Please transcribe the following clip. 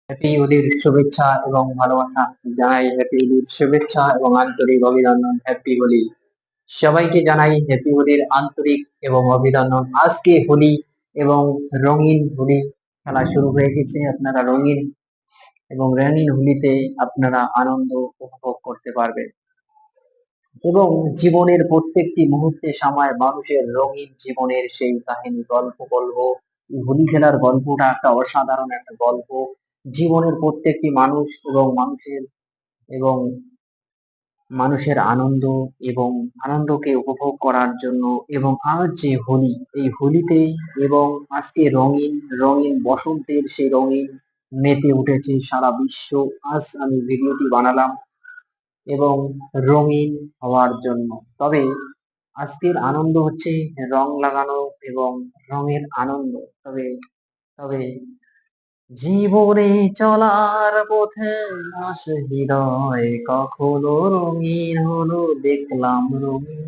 Happy হোলির শুভেচ্ছা এবং ভালোবাসা জানাই। হ্যাপি হোলির শুভেচ্ছা এবং আন্তরিক অভিনন্দন। হ্যাপি হোলি সবাইকে জানাই। হ্যাপি হোলির আন্তরিক এবং অভিনন্দন। আজকে হোলি এবং রঙিন হোলি খেলা শুরু হয়ে গেছে। আপনারা রঙিন হোলিতে আপনারা আনন্দ উপভোগ করতে পারবেন এবং জীবনের প্রত্যেকটি মুহূর্তে সময় মানুষের রঙিন জীবনের সেই কাহিনী গল্প বলবো। এই হোলি খেলার গল্পটা একটা অসাধারণ একটা গল্প। জীবনের প্রত্যেকটি মানুষ এবং মানুষের আনন্দ এবং আনন্দকে উপভোগ করার জন্য এবং আজ যে হোলি, এই হোলিতে এবং আজকে রঙিন রঙিন বসন্তের সেই রঙিন মেতে উঠেছে সারা বিশ্ব। আজ আমি ভিডিওটি বানালাম এবং রঙিন হওয়ার জন্য। তবে আজকের আনন্দ হচ্ছে রং লাগানো এবং রঙের আনন্দ। তবে তবে জীবনে চলার পথে আস হৃদয় কখনো রঙিন হলো দেখলাম রঙিন